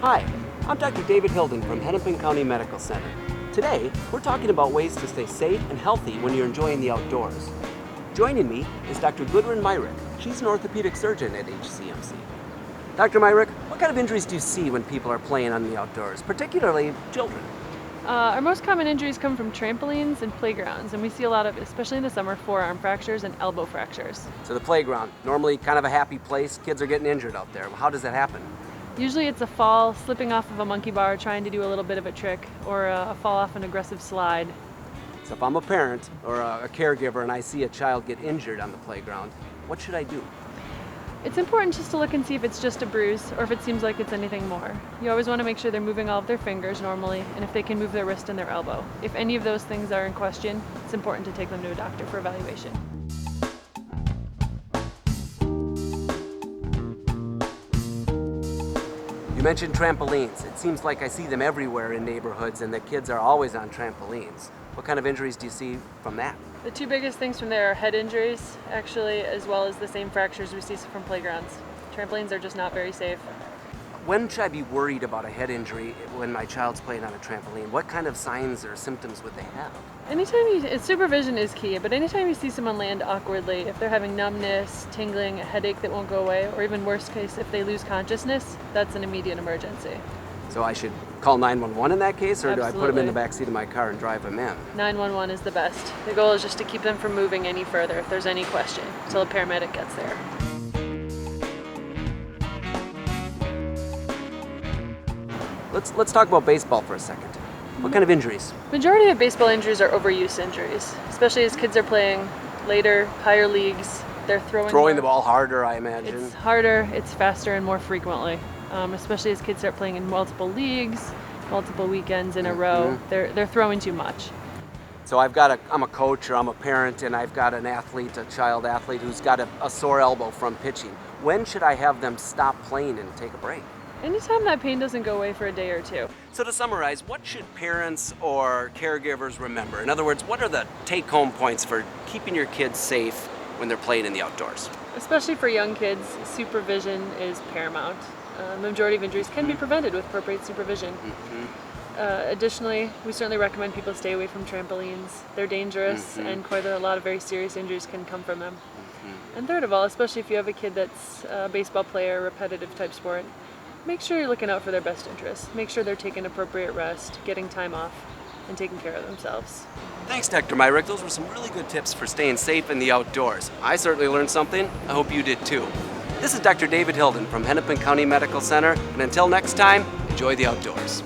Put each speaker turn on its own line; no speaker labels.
Hi, I'm Dr. David Hilden from Hennepin County Medical Center. Today, we're talking about ways to stay safe and healthy when you're enjoying the outdoors. Joining me is Dr. Gudrun Myrick. She's an orthopedic surgeon at HCMC. Dr. Myrick, what kind of injuries do you see when people are playing on the outdoors, particularly children?
Our most common injuries come from trampolines and playgrounds, and we see a lot of, especially in the summer, forearm fractures and elbow fractures.
So the playground, normally kind of a happy place, kids are getting injured out there. How does that happen?
Usually it's a fall, slipping off of a monkey bar, trying to do a little bit of a trick, or a fall off an aggressive slide.
So if I'm a parent or a caregiver and I see a child get injured on the playground, what should I do?
It's important just to look and see if it's just a bruise or if it seems like it's anything more. You always want to make sure they're moving all of their fingers normally, and if they can move their wrist and their elbow. If any of those things are in question, it's important to take them to a doctor for evaluation.
You mentioned trampolines. It seems like I see them everywhere in neighborhoods and the kids are always on trampolines. What kind of injuries do you see from that?
The two biggest things from there are head injuries, actually, as well as the same fractures we see from playgrounds. Trampolines are just not very safe.
When should I be worried about a head injury when my child's playing on a trampoline? What kind of signs or symptoms would they have?
Supervision is key, but anytime you see someone land awkwardly, if they're having numbness, tingling, a headache that won't go away, or even worst case, if they lose consciousness, that's an immediate emergency.
So I should call 911 in that case, or
Absolutely.
do I put them in the backseat of my car and drive them in?
911 is the best. The goal is just to keep them from moving any further if there's any question, until a paramedic gets there.
Let's talk about baseball for a second. What kind of injuries?
Majority of baseball injuries are overuse injuries, especially as kids are playing later, higher leagues. They're throwing
the ball harder, I imagine.
It's harder, it's faster, and more frequently. Especially as kids start playing in multiple leagues, multiple weekends in a row. They're throwing too much.
So I'm a coach or I'm a parent and I've got an athlete, a child athlete who's got a sore elbow from pitching. When should I have them stop playing and take a break?
Anytime that pain doesn't go away for a day or two.
So to summarize, what should parents or caregivers remember? In other words, what are the take-home points for keeping your kids safe when they're playing in the outdoors?
Especially for young kids, supervision is paramount. The majority of injuries can be prevented with appropriate supervision. Additionally, we certainly recommend people stay away from trampolines. They're dangerous and quite a lot of very serious injuries can come from them. And third of all, especially if you have a kid that's a baseball player, repetitive type sport, make sure you're looking out for their best interests. Make sure they're taking appropriate rest, getting time off, and taking care of themselves.
Thanks, Dr. Myrick. Those were some really good tips for staying safe in the outdoors. I certainly learned something. I hope you did too. This is Dr. David Hilden from Hennepin County Medical Center, and until next time, enjoy the outdoors.